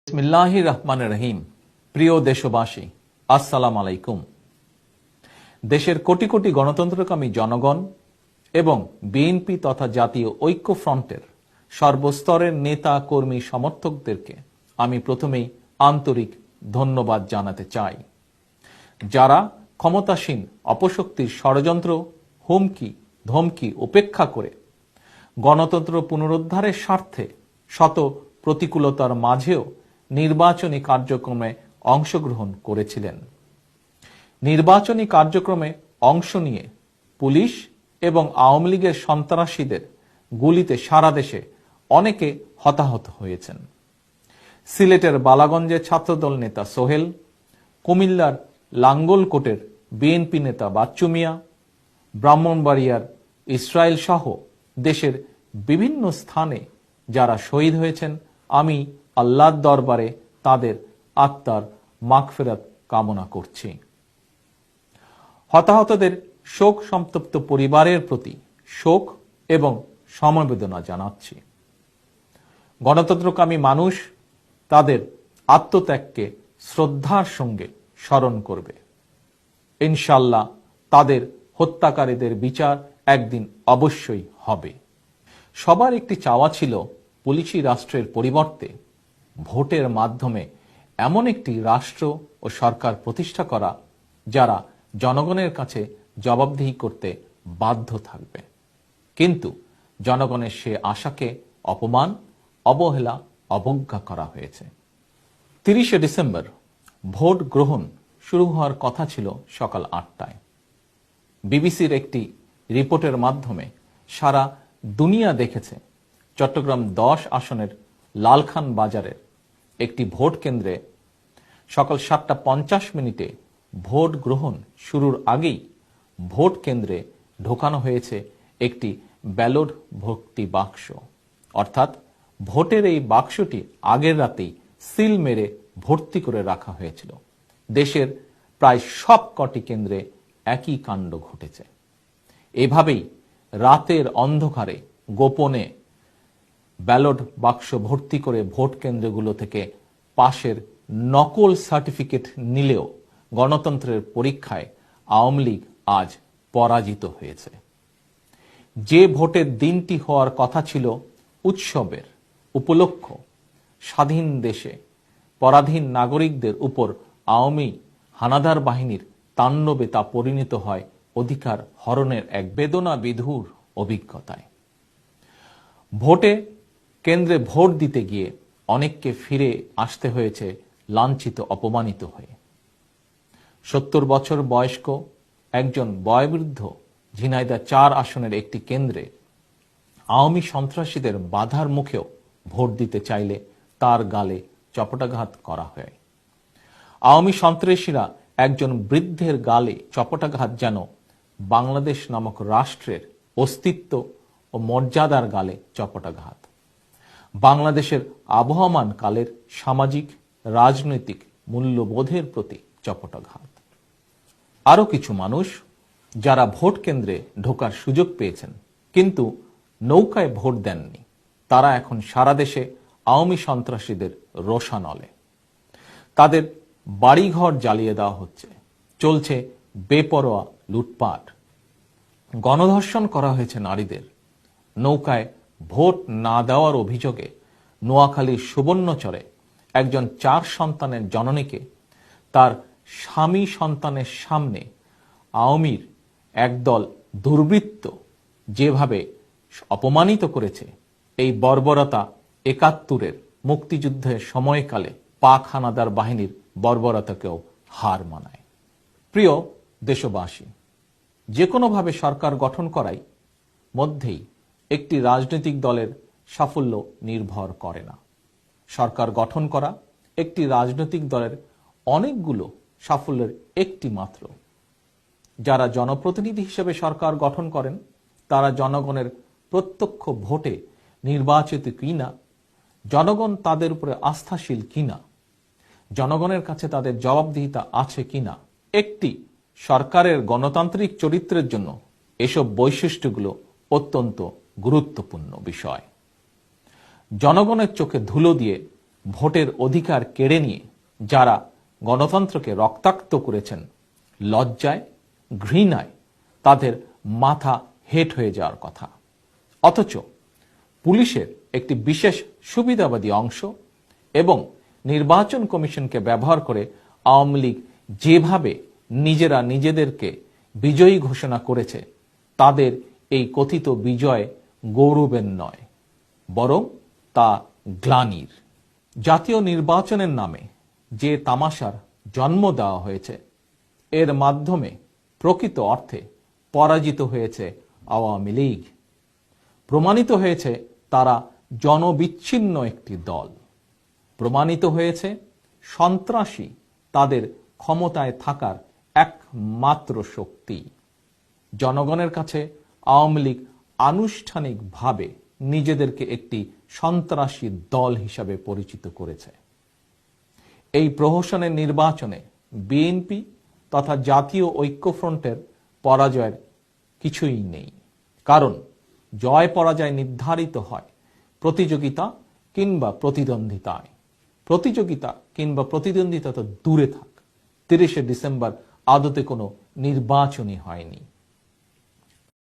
বিসমিল্লাহির রহমানির রহিম। প্রিয় দেশবাসী, আসসালামু আলাইকুম। দেশের কোটি কোটি গণতন্ত্রকামী জনগণ এবং বিএনপি তথা জাতীয় ঐক্য ফ্রন্টের সর্বস্তরের নেতা কর্মী সমর্থকদেরকে আমি প্রথমেই আন্তরিক ধন্যবাদ জানাতে চাই। যারা ক্ষমতাসীন অপশক্তির ষড়যন্ত্র, হুমকি ধমকি উপেক্ষা করে গণতন্ত্র পুনরুদ্ধারের স্বার্থে শত প্রতিকূলতার মাঝেও নির্বাচনী কার্যক্রমে অংশগ্রহণ করেছিলেন। নির্বাচনী কার্যক্রমে অংশ নিয়ে পুলিশ এবং আওয়ামী লীগের সন্ত্রাসীদের গুলিতে সারা দেশে অনেকে হতাহত হয়েছেন। সিলেটের বালাগঞ্জের ছাত্রদল নেতা সোহেল, কুমিল্লার লাঙ্গলকোটের বিএনপি নেতা বাচ্চু মিয়া, ব্রাহ্মণবাড়িয়ার ইসরায়েল সহ দেশের বিভিন্ন স্থানে যারা শহীদ হয়েছেন, আমি আল্লাহর দরবারে তাদের আত্মার মাগফিরাত কামনা করছি। হতাহতদের শোক সন্তপ্ত পরিবারের প্রতি শোক এবং সমবেদনা জানাচ্ছি। গণতন্ত্রকামী মানুষ তাদের আত্মত্যাগকে শ্রদ্ধার সঙ্গে স্মরণ করবে। ইনশাআল্লাহ তাদের হত্যাকারীদের বিচার একদিন অবশ্যই হবে। সবার একটি চাওয়া ছিল পুলিশি রাষ্ট্রের পরিবর্তে ভোটের মাধ্যমে এমন একটি রাষ্ট্র ও সরকার প্রতিষ্ঠা করা যারা জনগণের কাছে জবাবদিহি করতে বাধ্য থাকবে। কিন্তু জনগণের সে আশাকে অপমান, অবহেলা, অবজ্ঞা করা হয়েছে। 30শে ডিসেম্বর ভোট গ্রহণ শুরু হওয়ার কথা ছিল সকাল 8টায়। বিবিসির একটি রিপোর্টের মাধ্যমে সারা দুনিয়া দেখেছে চট্টগ্রাম 10 আসনের লালখান বাজারের একটি ভোট কেন্দ্রে সকাল 7:50 ভোট গ্রহণ শুরুর আগেই ভোট কেন্দ্রে ঢোকানো হয়েছে একটি ব্যালট ভর্তি বাক্স। অর্থাৎ ভোটের এই বাক্সটি আগের রাতেই সিল মেরে ভর্তি করে রাখা হয়েছিল। দেশের প্রায় সব কটি কেন্দ্রে একই কাণ্ড ঘটেছে। এভাবেই রাতের অন্ধকারে গোপনে ব্যালট বাক্স ভর্তি করে ভোট কেন্দ্রগুলো থেকে পাশের নকল সার্টিফিকেট নিলেও গণতন্ত্রের পরীক্ষায় আওয়ামী লীগ আজ পরাজিত হয়েছে। যে ভোটের দিনটি হওয়ার কথা ছিল উৎসবের উপলক্ষ, স্বাধীন দেশে পরাধীন নাগরিকদের উপর আওয়ামী হানাদার বাহিনীর তাণ্ডবে তা পরিণত হয় অধিকার হরণের এক বেদনা বিধুর অভিজ্ঞতায়। ভোটে কেন্দ্রে ভোট দিতে গিয়ে অনেককে ফিরে আসতে হয়েছে লাঞ্ছিত, অপমানিত হয়ে। 70 বছর বয়স্ক একজন বয়োবৃদ্ধ ঝিনাইদহ 4 আসনের একটি কেন্দ্রে আওয়ামী সন্ত্রাসীদের বাধার মুখেও ভোট দিতে চাইলে তার গালে চপটাঘাত করা হয়। আওয়ামী সন্ত্রাসীরা একজন বৃদ্ধের গালে চপটাঘাত যেন বাংলাদেশ নামক রাষ্ট্রের অস্তিত্ব ও মর্যাদার গালে চপটাঘাত। বাংলাদেশের আবহমান কালের সামাজিক রাজনৈতিক মূল্যবোধের প্রতি চপটাঘাত। আরো কিছু মানুষ যারা ভোট কেন্দ্রে ঢোকার সুযোগ পেয়েছেন কিন্তু নৌকায় ভোট দেননি, তারা এখন সারা দেশে আওয়ামী সন্ত্রাসীদের রোষানলে। তাদের বাড়িঘর জ্বালিয়ে দেওয়া হচ্ছে, চলছে বেপরোয়া লুটপাট, গণধর্ষণ করা হয়েছে নারীদের। নৌকায় ভোট না দেওয়ার অভিযোগে নোয়াখালীর সুবর্ণচরে একজন 4 সন্তানের জননীকে তার স্বামী সন্তানের সামনে আওয়ামীর একদল দুর্বৃত্ত যেভাবে অপমানিত করেছে, এই বর্বরতা 71-এর মুক্তিযুদ্ধের সময়কালে পাক হানাদার বাহিনীর বর্বরতাকেও হার মানায়। প্রিয় দেশবাসী, যে কোনোভাবে সরকার গঠন করাই মধ্যেই একটি রাজনৈতিক দলের সাফল্য নির্ভর করে না। সরকার গঠন করা একটি রাজনৈতিক দলের অনেকগুলো সাফল্যের একটি মাত্র। যারা জনপ্রতিনিধি হিসেবে সরকার গঠন করেন তারা জনগণের প্রত্যক্ষ ভোটে নির্বাচিত কিনা, জনগণ তাদের উপরে আস্থাশীল কিনা, জনগণের কাছে তাদের জবাবদিহিতা আছে কিনা, একটি সরকারের গণতান্ত্রিক চরিত্রের জন্য এসব বৈশিষ্ট্যগুলো অত্যন্ত গুরুত্বপূর্ণ বিষয়। জনগণের চোখে ধুলো দিয়ে ভোটের অধিকার কেড়ে নিয়ে যারা গণতন্ত্রকে রক্তাক্ত করেছেন, লজ্জায়, ঘৃণায় তাদের মাথা হেট হয়ে যাওয়ার কথা। অথচ পুলিশের একটি বিশেষ সুবিধাবাদী অংশ এবং নির্বাচন কমিশনকে ব্যবহার করে আওয়ামী লীগ যেভাবে নিজেরা নিজেদেরকে বিজয়ী ঘোষণা করেছে, তাদের এই কথিত বিজয় গৌরবের নয়, বরং তা গ্লানির। জাতীয় নির্বাচনের নামে যে তামাশার জন্ম দেওয়া হয়েছে, এর মাধ্যমে প্রকৃত অর্থে পরাজিত হয়েছে আওয়ামী লীগ। প্রমাণিত হয়েছে তারা জনবিচ্ছিন্ন একটি দল। প্রমাণিত হয়েছে সন্ত্রাসী তাদের ক্ষমতায় থাকার একমাত্র শক্তি। জনগণের কাছে আওয়ামী লীগ আনুষ্ঠানিকভাবে নিজেদেরকে একটি সন্ত্রাসী দল হিসাবে পরিচিত করেছে। এই প্রহসনের নির্বাচনে বিএনপি তথা জাতীয় ঐক্যফ্রন্টের পরাজয়ের কিছুই নেই। কারণ জয় পরাজয় নির্ধারিত হয় প্রতিযোগিতা কিংবা প্রতিদ্বন্দ্বিতায়। প্রতিযোগিতা কিংবা প্রতিদ্বন্দ্বিতা তো দূরে থাক, 30শে ডিসেম্বর আদতে কোনো নির্বাচনই হয়নি।